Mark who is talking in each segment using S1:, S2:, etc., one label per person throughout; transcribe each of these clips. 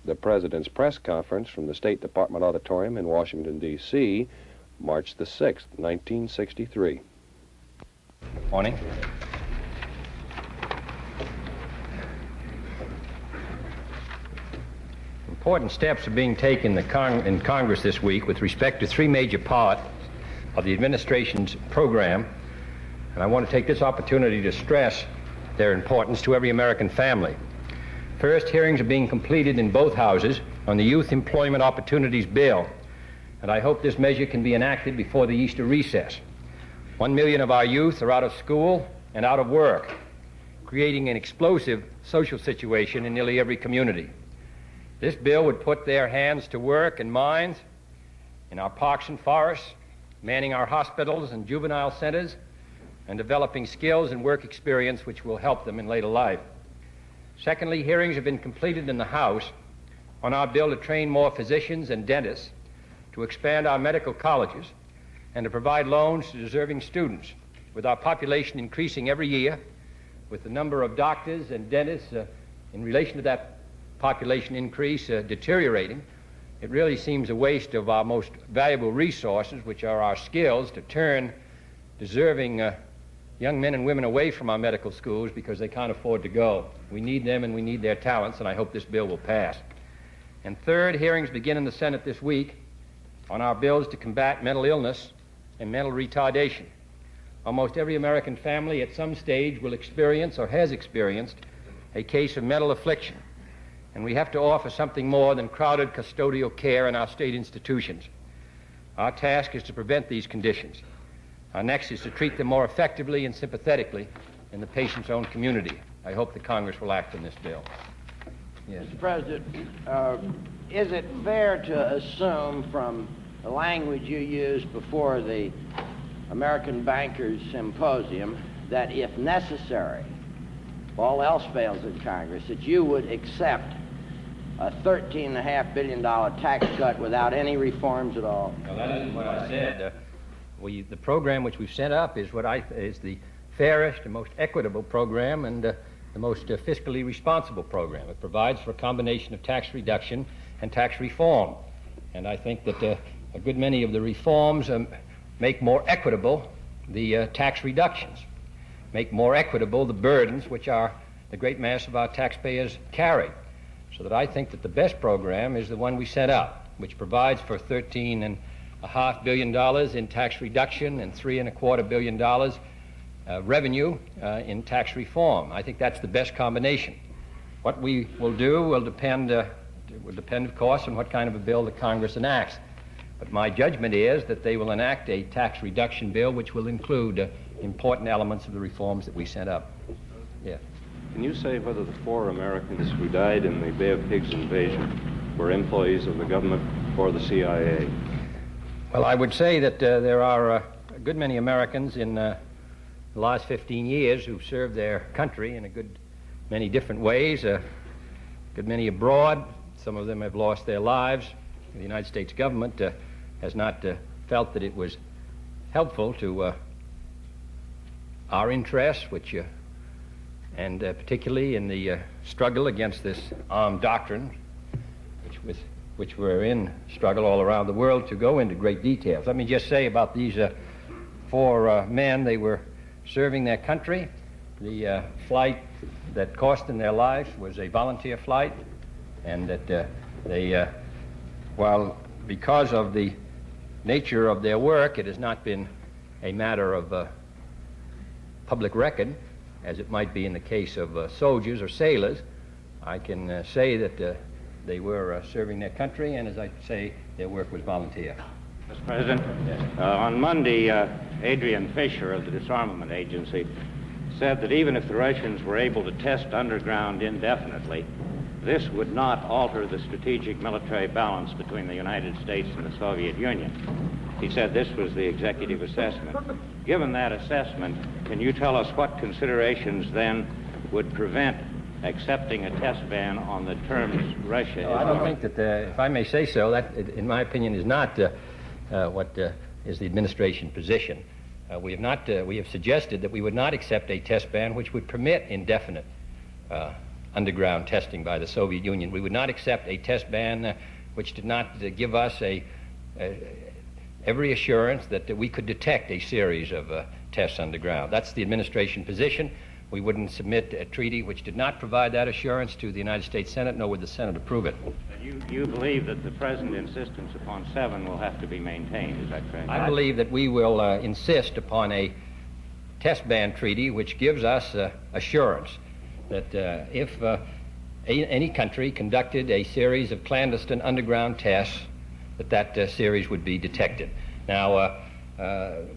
S1: the President's press conference from the State Department Auditorium in Washington, D.C., March the 6th, 1963.
S2: Morning. Important steps are being taken in Congress this week with respect to three major parts of the administration's program, and I want to take this opportunity to stress their importance to every American family. First, hearings are being completed in both houses on the Youth Employment Opportunities Bill, and I hope this measure can be enacted before the Easter recess. 1 million of our youth are out of school and out of work, creating an explosive social situation in nearly every community. This bill would put their hands to work and minds in our parks and forests, manning our hospitals and juvenile centers, and developing skills and work experience which will help them in later life. Secondly, hearings have been completed in the House on our bill to train more physicians and dentists, to expand our medical colleges, and to provide loans to deserving students. With our population increasing every year, with the number of doctors and dentists in relation to that population increase deteriorating, it really seems a waste of our most valuable resources, which are our skills, to turn deserving young men and women away from our medical schools because they can't afford to go. We need them and we need their talents, and I hope this bill will pass. And third, hearings begin in the Senate this week on our bills to combat mental illness and mental retardation. Almost every American family at some stage will experience or has experienced a case of mental affliction, and we have to offer something more than crowded custodial care in our state institutions. Our task is to prevent these conditions. Our next is to treat them more effectively and sympathetically in the patient's own community. I hope that Congress will act on this bill. Yes.
S3: Mr. President, is it fair to assume from the language you used before the American Bankers Symposium that if necessary, if all else fails in Congress, that you would accept a $13.5 billion tax cut without any reforms at all?
S2: No, that isn't what I said. The program which we've set up is is the fairest and most equitable program and the most fiscally responsible program. It provides for a combination of tax reduction and tax reform. And I think that a good many of the reforms make more equitable the tax reductions, make more equitable the burdens which the great mass of our taxpayers carry. So that I think that the best program is the one we set up, which provides for $13.5 billion in tax reduction and $3.25 billion revenue in tax reform. I think that's the best combination. What we will do will depend, of course, on what kind of a bill the Congress enacts. But my judgment is that they will enact a tax reduction bill which will include important elements of the reforms that we set up. Yeah.
S1: Can you say whether the 4 Americans who died in the Bay of Pigs invasion were employees of the government or the CIA?
S2: Well, I would say that there are a good many Americans in the last 15 years who've served their country in a good many different ways, a good many abroad. Some of them have lost their lives. The United States government has not felt that it was helpful to our interests, and particularly in the struggle against this armed doctrine, which we're in struggle all around the world, to go into great details. Let me just say about these 4 men. They were serving their country. The flight that cost them their lives was a volunteer flight, and that while because of the nature of their work, it has not been a matter of public record, as it might be in the case of soldiers or sailors, I can say that they were serving their country, and as I say, their work was volunteer.
S4: Mr. President,
S2: yes.
S4: On Monday, Adrian Fisher of the Disarmament Agency said that even if the Russians were able to test underground indefinitely, this would not alter the strategic military balance between the United States and the Soviet Union. He said this was the executive assessment. Given that assessment, can you tell us what considerations then would prevent accepting a test ban on the terms Russia is?
S2: I don't think that, if I may say so, that, in my opinion, is not what is the administration position. We have suggested that we would not accept a test ban which would permit indefinite underground testing by the Soviet Union. We would not accept a test ban which did not give us every assurance that we could detect a series of tests underground. That's the administration position. We wouldn't submit a treaty which did not provide that assurance to the United States Senate, nor would the Senate approve it.
S4: You believe that the present insistence upon 7 will have to be maintained, is that correct?
S2: I believe that we will insist upon a test ban treaty which gives us assurance that if any country conducted a series of clandestine underground tests, that series would be detected. Now,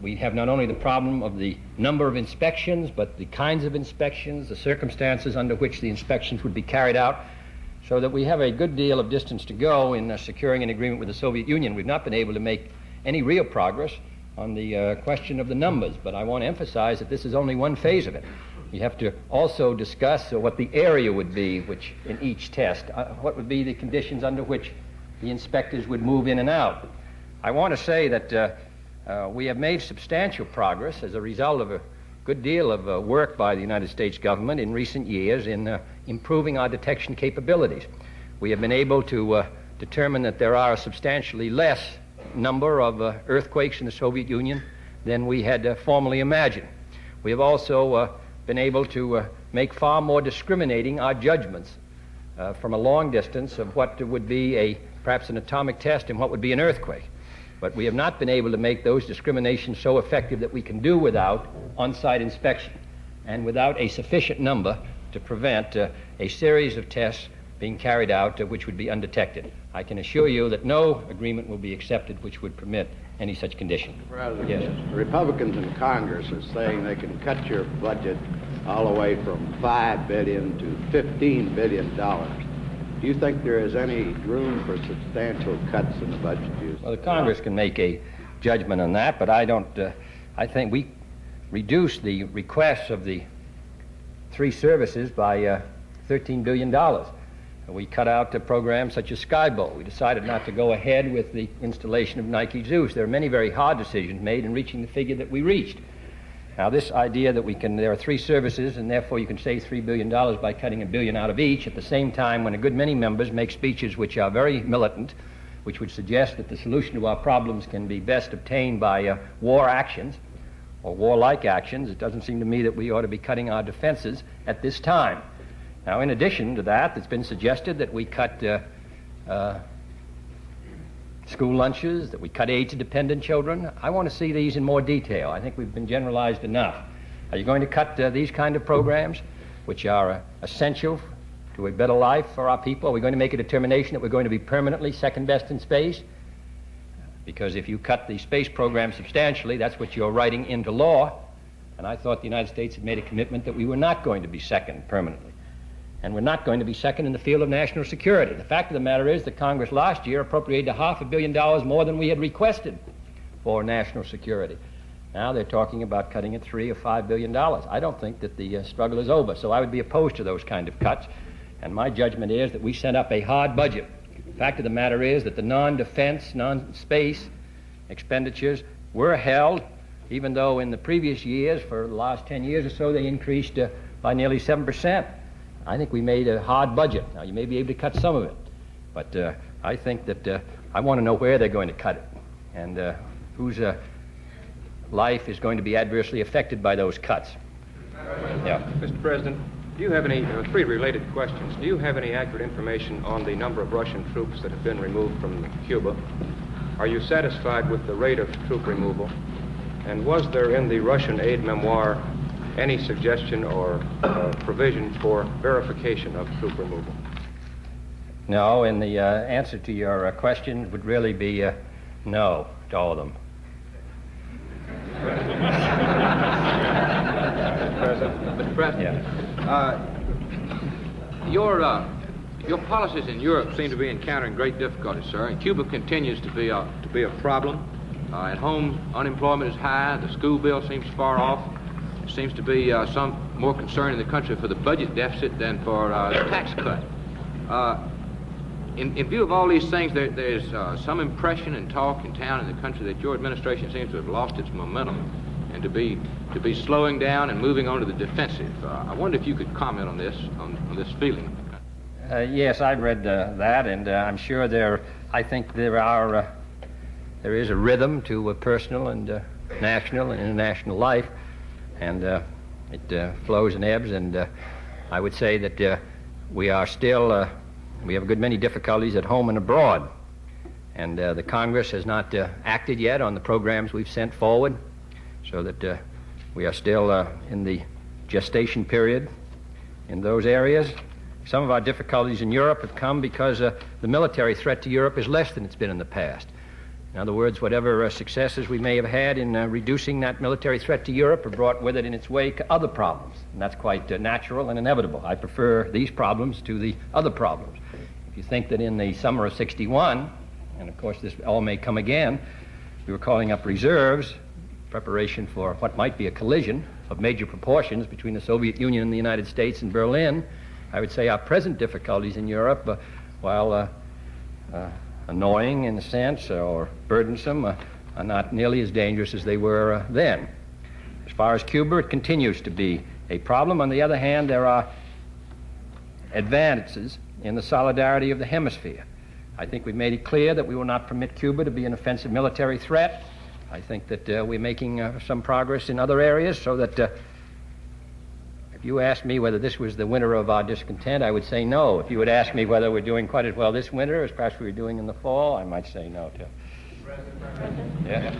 S2: we have not only the problem of the number of inspections, but the kinds of inspections, the circumstances under which the inspections would be carried out, so that we have a good deal of distance to go in securing an agreement with the Soviet Union. We've not been able to make any real progress on the question of the numbers, but I want to emphasize that this is only one phase of it. We have to also discuss what the area would be which in each test, what would be the conditions under which the inspectors would move in and out. I want to say that we have made substantial progress as a result of a good deal of work by the United States government in recent years in improving our detection capabilities. We have been able to determine that there are a substantially less number of earthquakes in the Soviet Union than we had formerly imagined. We have also been able to make far more discriminating our judgments from a long distance of what would be perhaps an atomic test and what would be an earthquake. But we have not been able to make those discriminations so effective that we can do without on-site inspection and without a sufficient number to prevent a series of tests being carried out which would be undetected. I can assure you that no agreement will be accepted which would permit any such condition.
S5: President,
S2: yes.
S5: Republicans in Congress are saying they can cut your budget all the way from $5 billion to $15 billion. Do you think there is any room for substantial cuts in the budget?
S2: Well, the Congress can make a judgment on that, but I don't. I think we reduced the requests of the three services by $13 billion. We cut out programs such as Skyboat. We decided not to go ahead with the installation of Nike Zeus. There are many very hard decisions made in reaching the figure that we reached. Now, this idea that there are three services and therefore you can save $3 billion by cutting $1 billion out of each, at the same time when a good many members make speeches which are very militant, which would suggest that the solution to our problems can be best obtained by war actions or warlike actions, it doesn't seem to me that we ought to be cutting our defenses at this time. Now, in addition to that, it's been suggested that we cut school lunches, that we cut aid to dependent children. I want to see these in more detail. I think we've been generalized enough. Are you going to cut these kind of programs, which are essential to a better life for our people? Are we going to make a determination that we're going to be permanently second best in space? Because if you cut the space program substantially, that's what you're writing into law. And I thought the United States had made a commitment that we were not going to be second permanently. And we're not going to be second in the field of national security. The fact of the matter is that Congress last year appropriated $500 million more than we had requested for national security. Now they're talking about cutting it $3 or $5 billion. I don't think that the struggle is over, so I would be opposed to those kind of cuts. And my judgment is that we sent up a hard budget. The fact of the matter is that the non-defense, non-space expenditures were held, even though in the previous years, for the last 10 years or so, they increased by nearly 7%. I think we made a hard budget. Now, you may be able to cut some of it, but I think that I want to know where they're going to cut it and whose life is going to be adversely affected by those cuts.
S6: Yeah. Mr. President, do you have any, three related questions. Do you have any accurate information on the number of Russian troops that have been removed from Cuba? Are you satisfied with the rate of troop removal? And was there in the Russian aid memoir any suggestion or provision for verification of troop removal?
S2: No, and the answer to your question would really be no to all of them.
S7: Mr. President, your policies in Europe seem to be encountering great difficulties, sir, and Cuba continues to be a problem. At home, unemployment is high. The school bill seems far off. Seems to be some more concern in the country for the budget deficit than for the tax cut. In view of all these things, there's some impression and talk in town and the country that your administration seems to have lost its momentum and to be to be slowing down and moving on to the defensive. I wonder if you could comment on this feeling.
S2: Yes, I've read that, and I'm sure I think there is a rhythm to personal and national and international life, and it flows and ebbs, and I would say that we are still, we have a good many difficulties at home and abroad, and the Congress has not acted yet on the programs we've sent forward, so that we are still in the gestation period in those areas. Some of our difficulties in Europe have come because the military threat to Europe is less than it's been in the past. In other words, whatever successes we may have had in reducing that military threat to Europe have brought with it in its wake other problems, and that's quite natural and inevitable. I prefer these problems to the other problems. If you think that in the summer of '61, and of course this all may come again, we were calling up reserves, preparation for what might be a collision of major proportions between the Soviet Union and the United States and Berlin, I would say our present difficulties in Europe, while annoying in a sense or burdensome, are not nearly as dangerous as they were then. As far as Cuba, it continues to be a problem. On the other hand, there are advances in the solidarity of the hemisphere. I think we've made it clear that we will not permit Cuba to be an offensive military threat. I think that we're making some progress in other areas, so that if you asked me whether this was the winter of our discontent, I would say no. If you would ask me whether we're doing quite as well this winter as perhaps we were doing in the fall, I might say no, too. Yeah.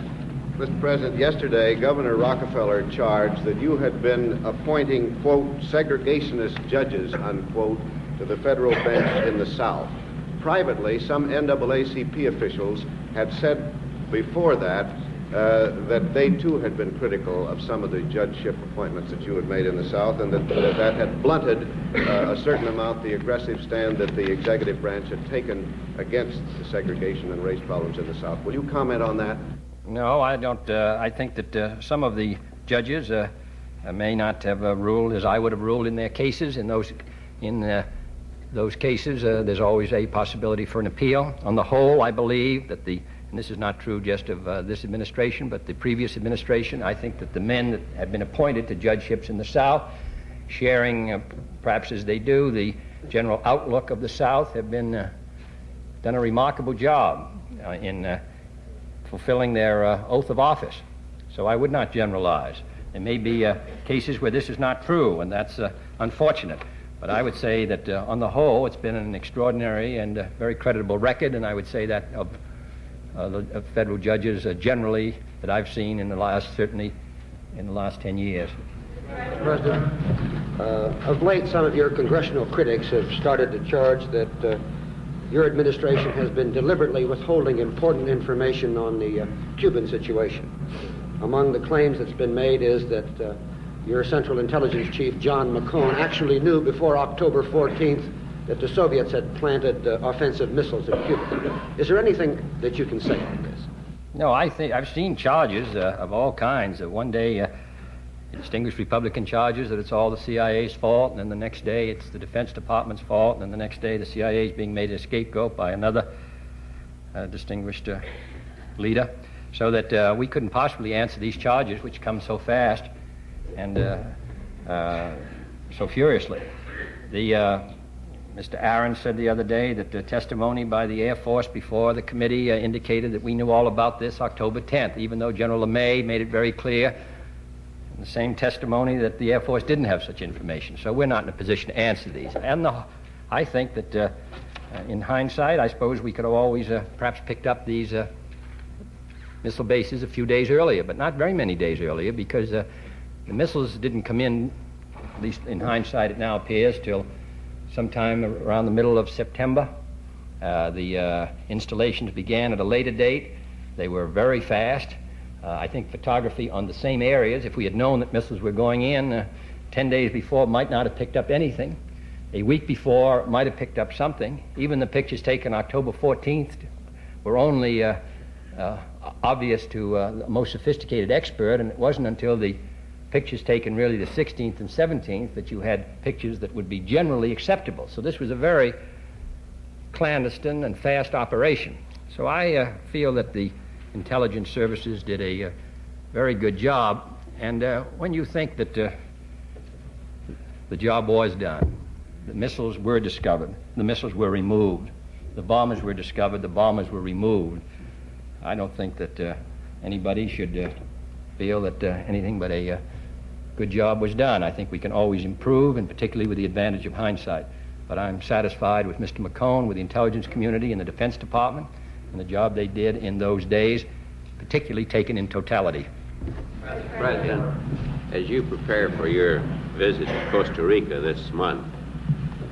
S5: Mr. President, yesterday, Governor Rockefeller charged that you had been appointing, quote, segregationist judges, unquote, to the federal bench in the South. Privately, some NAACP officials had said before that that they too had been critical of some of the judgeship appointments that you had made in the South, and that had blunted a certain amount the aggressive stand that the executive branch had taken against the segregation and race problems in the South. Will you comment on that?
S2: No, I don't. I think that some of the judges may not have ruled as I would have ruled in their cases. In those cases, there's always a possibility for an appeal. On the whole, I believe that and this is not true just of this administration, but the previous administration, I think that the men that have been appointed to judgeships in the South, sharing perhaps as they do the general outlook of the South, have been done a remarkable job in fulfilling their oath of office. So I would not generalize. There may be cases where this is not true, and that's unfortunate. But I would say that on the whole, it's been an extraordinary and very creditable record, and I would say that of federal judges generally that I've seen certainly in the last 10 years.
S8: Mr. President, of late some of your congressional critics have started to charge that your administration has been deliberately withholding important information on the Cuban situation. Among the claims that's been made is that your Central Intelligence Chief, John McCone, actually knew before October 14th that the Soviets had planted offensive missiles in Cuba. Is there anything that you can say on this?
S2: No, I think I've seen charges of all kinds. One day, distinguished Republican charges that it's all the CIA's fault, and then the next day it's the Defense Department's fault, and then the next day the CIA is being made a scapegoat by another distinguished leader, so that we couldn't possibly answer these charges, which come so fast and so furiously. Mr. Aaron said the other day that the testimony by the Air Force before the committee indicated that we knew all about this October 10th, even though General LeMay made it very clear in the same testimony that the Air Force didn't have such information. So we're not in a position to answer these. And I think that in hindsight, I suppose we could have always perhaps picked up these missile bases a few days earlier, but not very many days earlier, because the missiles didn't come in, at least in hindsight it now appears, till sometime around the middle of September. The installations began at a later date. They were very fast. I think photography on the same areas, if we had known that missiles were going in 10 days before, might not have picked up anything. A week before might have picked up something. Even the pictures taken October 14th were only obvious to the most sophisticated expert, and it wasn't until the pictures taken really the 16th and 17th that you had pictures that would be generally acceptable. So this was a very clandestine and fast operation. So I feel that the intelligence services did a very good job And when you think that the job was done, the missiles were discovered, the missiles were removed, the bombers were discovered, the bombers were removed, I don't think that anybody should feel that anything but a good job was done. I think we can always improve, and particularly with the advantage of hindsight. But I'm satisfied with Mr. McCone, with the intelligence community and the Defense Department, and the job they did in those days, particularly taken in totality.
S9: Mr. President, as you prepare for your visit to Costa Rica this month,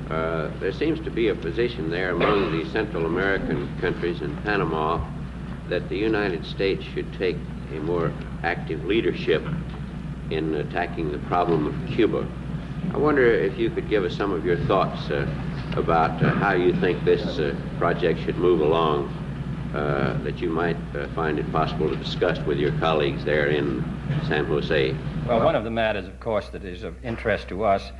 S9: there seems to be a position there among the Central American countries and Panama that the United States should take a more active leadership in attacking the problem of Cuba. I wonder if you could give us some of your thoughts about how you think this project should move along, that you might find it possible to discuss with your colleagues there in San Jose.
S2: Well, one of the matters, of course, that is of interest to us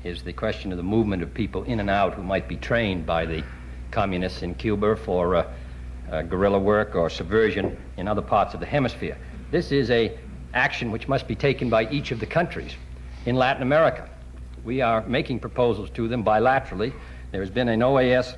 S2: is the question of the movement of people in and out who might be trained by the communists in Cuba for guerrilla work or subversion in other parts of the hemisphere. This is an action which must be taken by each of the countries. In Latin America, we are making proposals to them bilaterally. There has been an OAS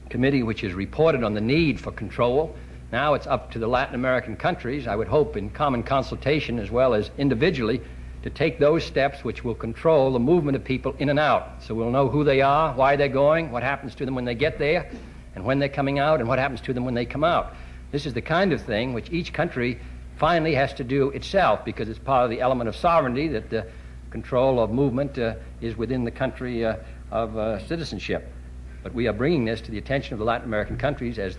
S2: committee which has reported on the need for control. Now it's up to the Latin American countries, I would hope in common consultation as well as individually, to take those steps which will control the movement of people in and out. So we'll know who they are, why they're going, what happens to them when they get there, and when they're coming out, and what happens to them when they come out. This is the kind of thing which each country finally has to do itself, because it's part of the element of sovereignty that the control of movement is within the country of citizenship. But we are bringing this to the attention of the Latin American countries as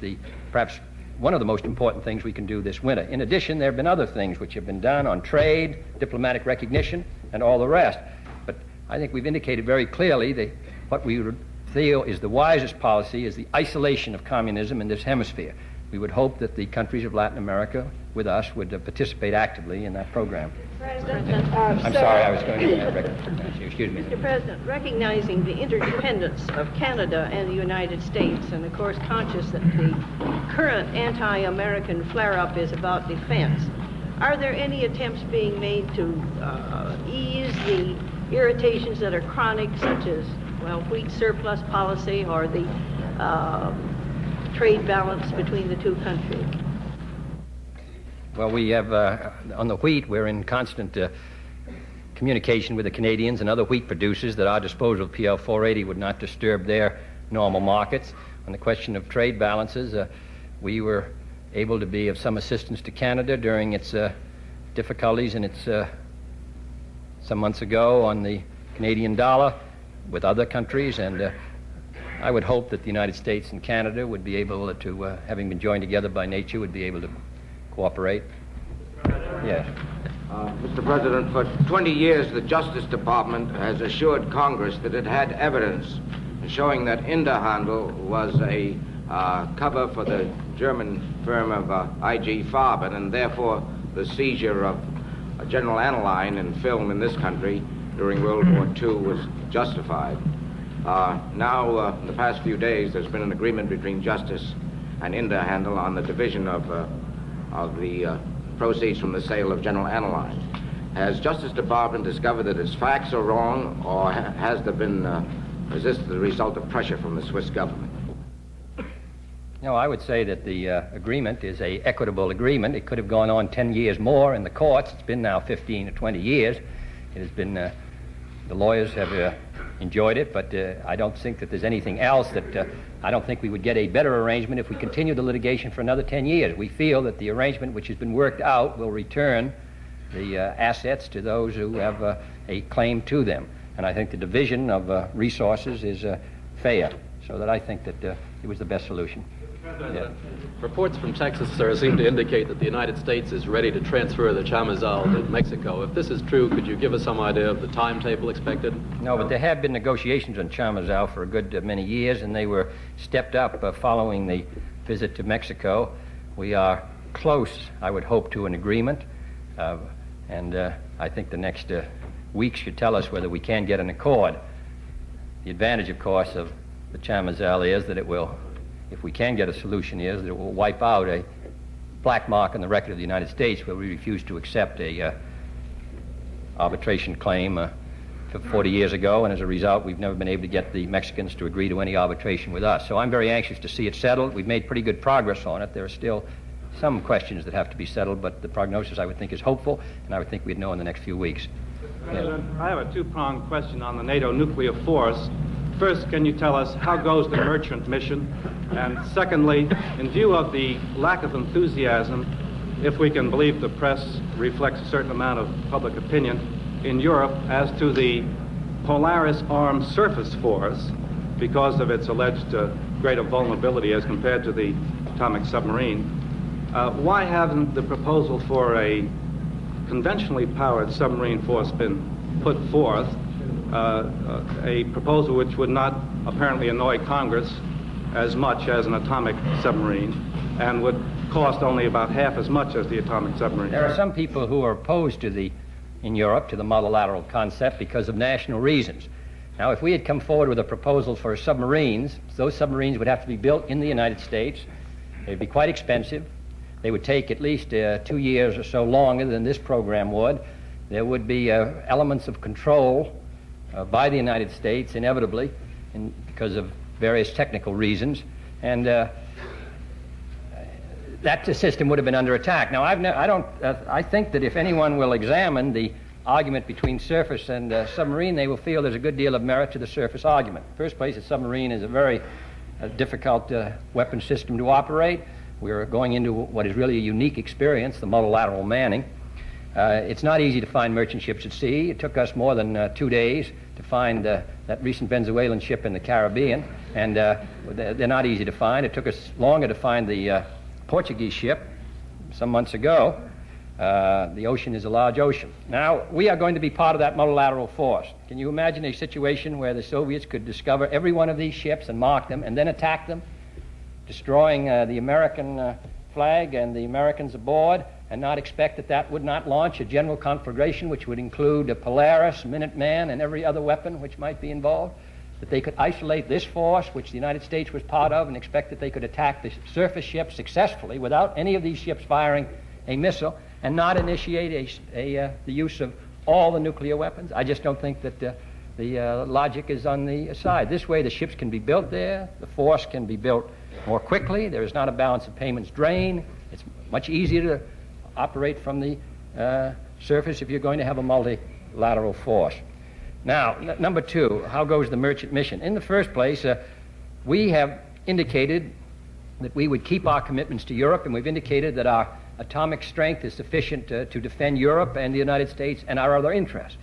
S2: perhaps one of the most important things we can do this winter. In addition, there have been other things which have been done on trade, diplomatic recognition, and all the rest. But I think we've indicated very clearly that what we feel is the wisest policy is the isolation of communism in this hemisphere. We would hope that the countries of Latin America with us would participate actively in that program.
S10: President,
S2: I'm sorry, I was going to excuse me.
S10: Mr. President, recognizing the interdependence of Canada and the United States, and of course conscious that the current anti-American flare-up is about defense, are there any attempts being made to ease the irritations that are chronic, such as, well, wheat surplus policy or the trade balance between the two countries?
S2: Well, we have, on the wheat, we're in constant communication with the Canadians and other wheat producers that our disposal of PL 480 would not disturb their normal markets. On the question of trade balances, we were able to be of some assistance to Canada during its difficulties in its, some months ago on the Canadian dollar with other countries, and I would hope that the United States and Canada would be able to, having been joined together by nature, would be able to cooperate. Yes.
S11: Mr. President, for 20 years the Justice Department has assured Congress that it had evidence showing that Interhandel was a cover for the German firm of I.G. Farben, and therefore the seizure of General Aniline and film in this country during World War II was justified. Now, in the past few days, there's been an agreement between Justice and Interhandel on the division of the proceeds from the sale of General Aniline. Has Justice Department discovered that its facts are wrong, or has there been, is this the result of pressure from the Swiss government?
S2: No, I would say that the agreement is an equitable agreement. It could have gone on 10 years more in the courts. It's been now 15 or 20 years. It has been, the lawyers have enjoyed it, but I don't think that there's anything else that, I don't think we would get a better arrangement if we continue the litigation for another 10 years. We feel that the arrangement which has been worked out will return the assets to those who have a claim to them. And I think the division of resources is fair, so that I think that it was the best solution. Yeah.
S12: Reports from Texas, sir, seem to indicate that the United States is ready to transfer the Chamizal to Mexico. If this is true, could you give us some idea of the timetable expected?
S2: No, but there have been negotiations on Chamizal for a good many years, and they were stepped up following the visit to Mexico. We are close, I would hope, to an agreement, and I think the next week should tell us whether we can get an accord. The advantage, of course, of the Chamizal is that it will, if we can get a solution, is that it will wipe out a black mark on the record of the United States where we refuse to accept a arbitration claim 40 years ago, and as a result, we've never been able to get the Mexicans to agree to any arbitration with us. So I'm very anxious to see it settled. We've made pretty good progress on it. There are still some questions that have to be settled, but the prognosis, I would think, is hopeful, and I would think we'd know in the next few weeks.
S13: President, I have a two-pronged question on the NATO nuclear force. First, can you tell us how goes the merchant mission? And secondly, in view of the lack of enthusiasm, if we can believe the press reflects a certain amount of public opinion in Europe as to the Polaris armed surface force because of its alleged greater vulnerability as compared to the atomic submarine, why haven't the proposal for a conventionally powered submarine force been put forth, a proposal which would not apparently annoy Congress as much as an atomic submarine and would cost only about half as much as the atomic submarine?
S2: There are some people who are opposed to in Europe to the multilateral concept because of national reasons. Now, if we had come forward with a proposal for submarines, those submarines would have to be built in the United States. They'd be quite expensive. They would take at least 2 years or so longer than this program would. There would be elements of control by the United States, inevitably, because of various technical reasons, and that system would have been under attack. Now, I think that if anyone will examine the argument between surface and submarine, they will feel there's a good deal of merit to the surface argument. In the first place, a submarine is a very difficult weapon system to operate. We're going into what is really a unique experience, the multilateral manning. It's not easy to find merchant ships at sea. It took us more than 2 days to find that recent Venezuelan ship in the Caribbean, and they're not easy to find. It took us longer to find the Portuguese ship some months ago. The ocean is a large ocean. Now, we are going to be part of that multilateral force. Can you imagine a situation where the Soviets could discover every one of these ships and mark them and then attack them, destroying the American flag and the Americans aboard, and not expect that that would not launch a general conflagration which would include a Polaris, Minuteman, and every other weapon which might be involved? That they could isolate this force, which the United States was part of, and expect that they could attack the surface ships successfully without any of these ships firing a missile, and not initiate the use of all the nuclear weapons? I just don't think that the logic is on the side. This way, the ships can be built there, the force can be built more quickly, there is not a balance of payments drain, it's much easier to operate from the surface if you're going to have a multilateral force. Now, number two, how goes the merchant mission? In the first place, we have indicated that we would keep our commitments to Europe, and we've indicated that our atomic strength is sufficient to defend Europe and the United States and our other interests.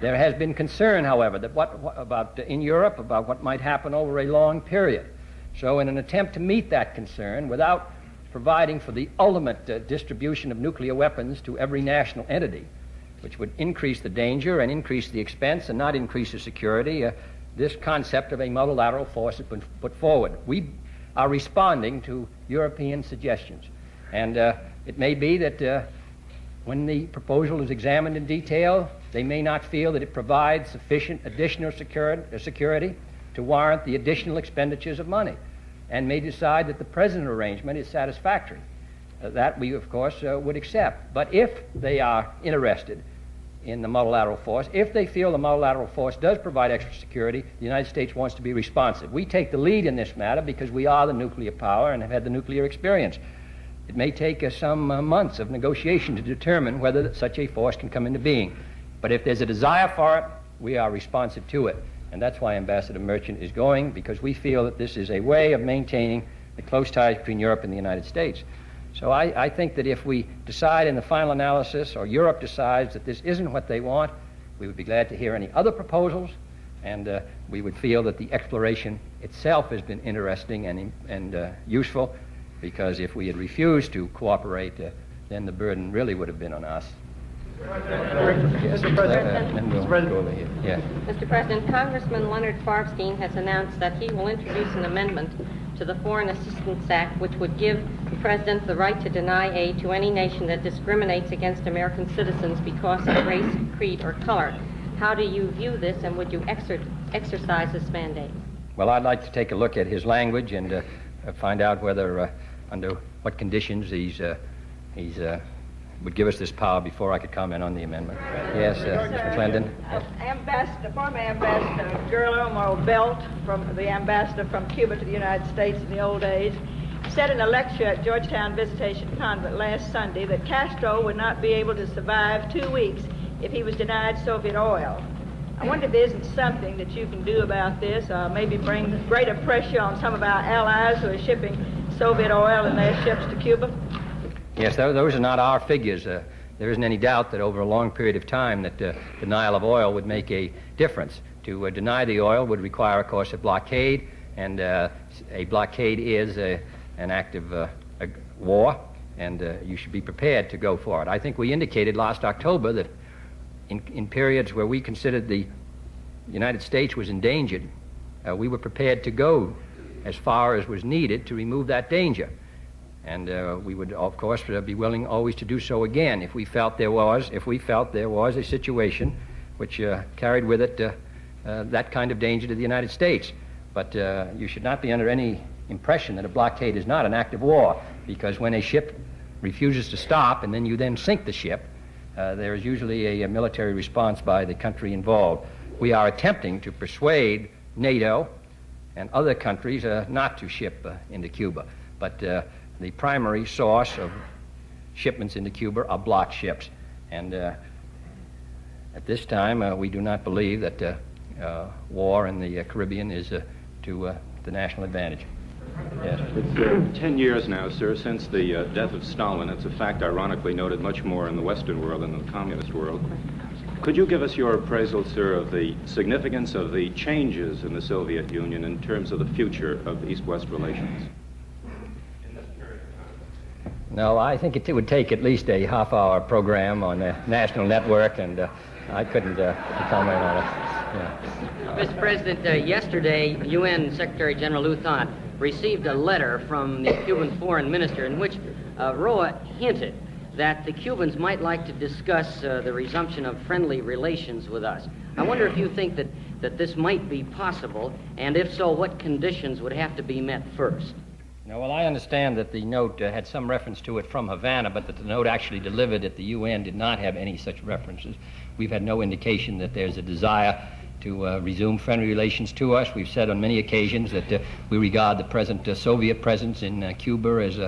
S2: There has been concern, however, that in Europe about what might happen over a long period. So in an attempt to meet that concern without providing for the ultimate distribution of nuclear weapons to every national entity, which would increase the danger and increase the expense and not increase the security, this concept of a multilateral force has been put forward. We are responding to European suggestions. And it may be that when the proposal is examined in detail, they may not feel that it provides sufficient additional security to warrant the additional expenditures of money, and may decide that the present arrangement is satisfactory. That we, of course, would accept. But if they are interested in the multilateral force, if they feel the multilateral force does provide extra security, the United States wants to be responsive. We take the lead in this matter because we are the nuclear power and have had the nuclear experience. It may take some months of negotiation to determine whether such a force can come into being. But if there's a desire for it, we are responsive to it. And that's why Ambassador Merchant is going, because we feel that this is a way of maintaining the close ties between Europe and the United States. So I think that if we decide in the final analysis, or Europe decides that this isn't what they want, we would be glad to hear any other proposals, and we would feel that the exploration itself has been interesting and useful, because if we had refused to cooperate, then the burden really would have been on us.
S14: Mr. President.
S2: Mr.
S14: President, Congressman Leonard Farbstein has announced that he will introduce an amendment to the Foreign Assistance Act which would give the President the right to deny aid to any nation that discriminates against American citizens because of race, creed, or color. How do you view this, and would you exercise this mandate?
S2: Well, I'd like to take a look at his language and find out whether, under what conditions he's would give us this power before I could comment on the amendment. Yes, Mr. McClendon.
S15: Former Ambassador Guillermo Belt, from the ambassador from Cuba to the United States in the old days, said in a lecture at Georgetown Visitation Convent last Sunday that Castro would not be able to survive 2 weeks if he was denied Soviet oil. I wonder if there isn't something that you can do about this, maybe bring greater pressure on some of our allies who are shipping Soviet oil in their ships to Cuba?
S2: Yes, those are not our figures. There isn't any doubt that over a long period of time that denial of oil would make a difference. To deny the oil would require, of course, a blockade, and a blockade is an act of war, and you should be prepared to go for it. I think we indicated last October that in periods where we considered the United States was endangered, we were prepared to go as far as was needed to remove that danger. And we would, of course, be willing always to do so again if we felt there was a situation which carried with it that kind of danger to the United States. But you should not be under any impression that a blockade is not an act of war, because when a ship refuses to stop and then you then sink the ship, there is usually a military response by the country involved. We are attempting to persuade NATO and other countries not to ship into Cuba, but the primary source of shipments into Cuba are blocked ships. And at this time, we do not believe that war in the Caribbean is to the national advantage. Yes.
S1: It's 10 years now, sir, since the death of Stalin. It's a fact ironically noted much more in the Western world than in the communist world. Could you give us your appraisal, sir, of the significance of the changes in the Soviet Union in terms of the future of East-West relations?
S2: No, I think it would take at least a half-hour program on the national network, and I couldn't comment on it. Yeah.
S16: Mr. President, yesterday, UN Secretary General U Thant received a letter from the Cuban foreign minister in which Roa hinted that the Cubans might like to discuss the resumption of friendly relations with us. I wonder if you think that this might be possible, and if so, what conditions would have to be met first?
S2: No, well, I understand that the note had some reference to it from Havana, but that the note actually delivered at the UN did not have any such references. We've had no indication that there's a desire to resume friendly relations to us. We've said on many occasions that we regard the present Soviet presence in Cuba as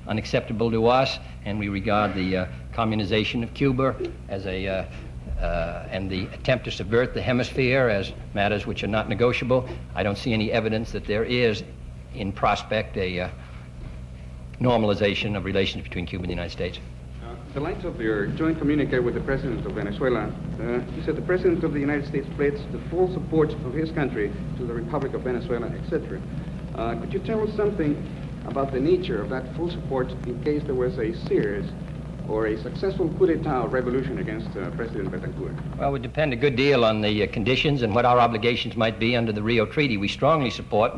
S2: unacceptable to us, and we regard the communization of Cuba as and the attempt to subvert the hemisphere as matters which are not negotiable. I don't see any evidence that there is in prospect a normalization of relations between Cuba and the United States.
S17: The light of your joint communique with the President of Venezuela, he said the President of the United States pledged the full support of his country to the Republic of Venezuela, etc. Could you tell us something about the nature of that full support in case there was a serious or a successful coup d'etat revolution against President Betancourt?
S2: Well, it would depend a good deal on the conditions and what our obligations might be under the Rio Treaty. We strongly support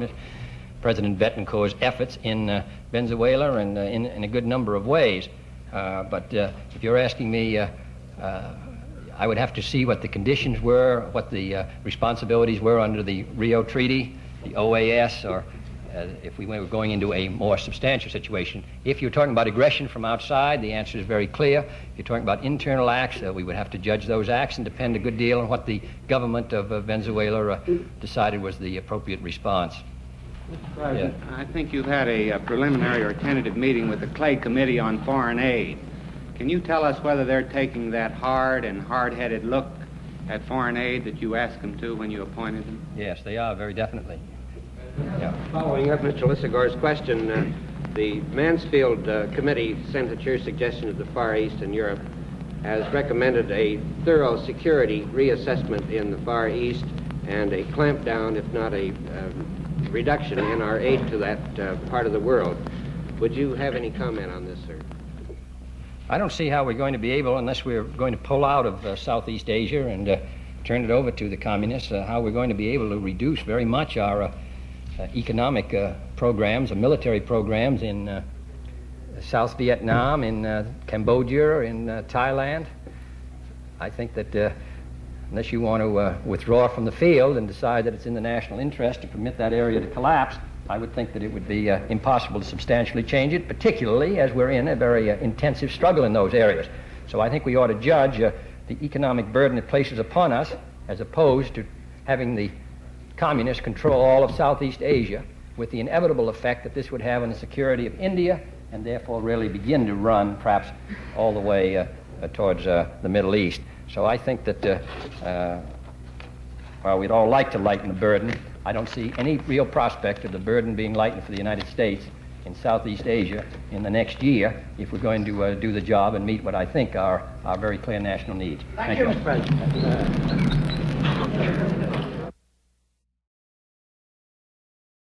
S2: President Betancourt's efforts in Venezuela and in a good number of ways. But if you're asking me, I would have to see what the conditions were, what the responsibilities were under the Rio Treaty, the OAS, or if we were going into a more substantial situation. If you're talking about aggression from outside, the answer is very clear. If you're talking about internal acts, we would have to judge those acts and depend a good deal on what the government of Venezuela decided was the appropriate response.
S18: Mr. President, yeah. I think you've had a preliminary or tentative meeting with the Clay Committee on Foreign Aid. Can you tell us whether they're taking that hard and hard-headed look at foreign aid that you asked them to when you appointed them?
S2: Yes, they are, very definitely.
S8: Yeah. Following up Mr. Lissagar's question, the Mansfield Committee sent at your suggestion to the Far East and Europe has recommended a thorough security reassessment in the Far East and a clampdown, if not a reduction in our aid to that part of the world. Would you have any comment on this, sir?
S2: I don't see how we're going to be able, unless we're going to pull out of Southeast Asia and turn it over to the communists, how we're going to be able to reduce very much our economic programs, or military programs in South Vietnam, in Cambodia, in Thailand. I think that unless you want to withdraw from the field and decide that it's in the national interest to permit that area to collapse, I would think that it would be impossible to substantially change it, particularly as we're in a very intensive struggle in those areas. So I think we ought to judge the economic burden it places upon us as opposed to having the communists control all of Southeast Asia, with the inevitable effect that this would have on the security of India, and therefore really begin to run perhaps all the way towards the Middle East. So I think that while we'd all like to lighten the burden, I don't see any real prospect of the burden being lightened for the United States in Southeast Asia in the next year if we're going to do the job and meet what I think are our very clear national needs.
S3: Thank you, Mr. President.